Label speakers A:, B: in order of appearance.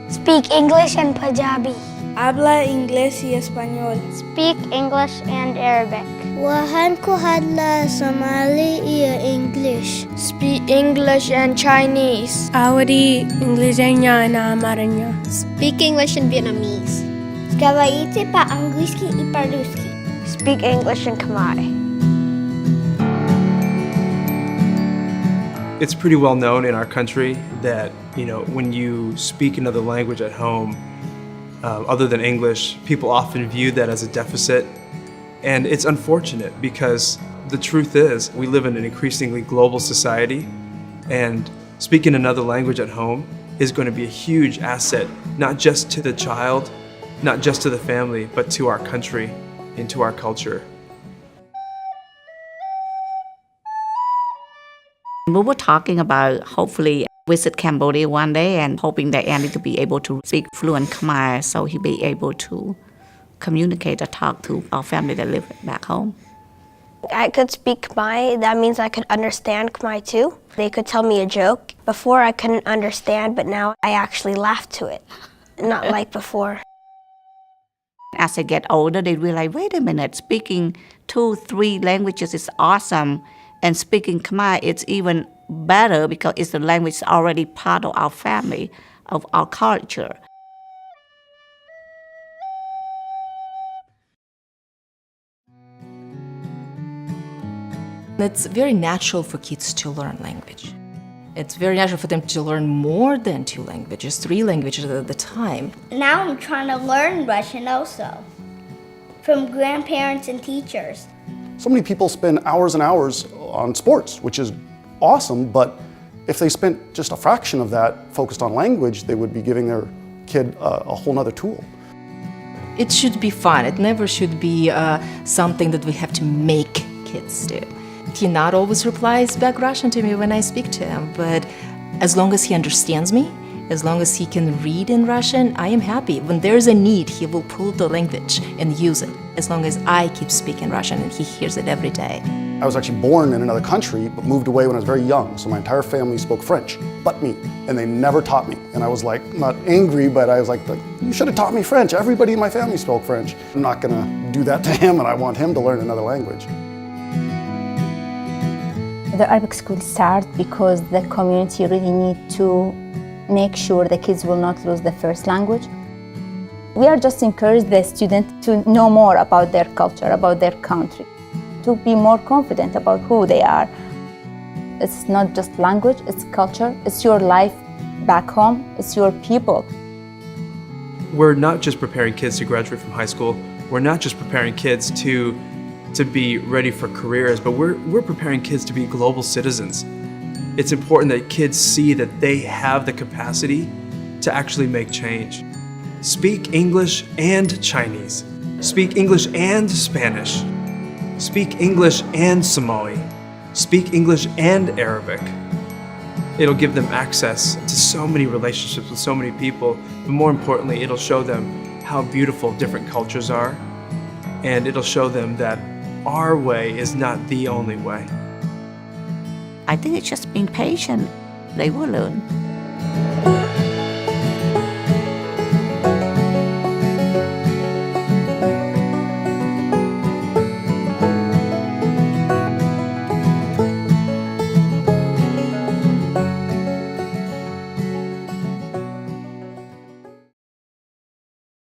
A: Speak English and Punjabi.
B: Habla inglés y español.
C: Speak English and Arabic.
D: Waxaan ku hadlaa Somali iyo English.
B: Speak English and Chinese.
E: Awari Inglesnya na Amharic.
C: Speak English and Vietnamese.
D: Говорите по-английски и по-русски.
C: Speak English and Khmer.
F: It's pretty well known in our country that, when you speak another language at home, other than English, people often view that as a deficit. And it's unfortunate because the truth is we live in an increasingly global society, and speaking another language at home is going to be a huge asset, not just to the child, not just to the family, but to our country and to our culture.
G: We were talking about hopefully visit Cambodia one day and hoping that Andy could be able to speak fluent Khmer so he'd be able to communicate or talk to our family that live back home.
A: I could speak Khmer. That means I could understand Khmer too. They could tell me a joke. Before I couldn't understand, but now I actually laugh to it. Not like before.
G: As they get older, they realize, wait a minute, speaking 2-3 languages is awesome. And speaking Khmer, it's even better because it's the language already part of our family, of our culture.
H: It's very natural for kids to learn language. It's very natural for them to learn more than 2 languages, 3 languages at a time.
D: Now I'm trying to learn Russian also, from grandparents and teachers.
I: So many people spend hours and hours on sports, which is awesome, but if they spent just a fraction of that focused on language, they would be giving their kid a whole nother tool.
H: It should be fun. It never should be something that we have to make kids do. He not always replies back Russian to me when I speak to him, but as long as he understands me, as long as he can read in Russian, I am happy. When there's a need, he will pull the language and use it, as long as I keep speaking Russian and he hears it every day.
I: I was actually born in another country, but moved away when I was very young, so my entire family spoke French, but me, and they never taught me. And I was like, not angry, but I was like, you should have taught me French. Everybody in my family spoke French. I'm not gonna do that to him, and I want him to learn another language.
J: The Arabic school started because the community really need to make sure the kids will not lose the first language. We are just encourage the student to know more about their culture, about their country, to be more confident about who they are. It's not just language, it's culture, it's your life back home, it's your people.
F: We're not just preparing kids to graduate from high school, we're not just preparing kids to be ready for careers, but we're preparing kids to be global citizens. It's important that kids see that they have the capacity to actually make change. Speak English and Chinese. Speak English and Spanish. Speak English and Somali. Speak English and Arabic. It'll give them access to so many relationships with so many people, but more importantly, it'll show them how beautiful different cultures are, and it'll show them that our way is not the only way.
G: I think it's just being patient. They will learn.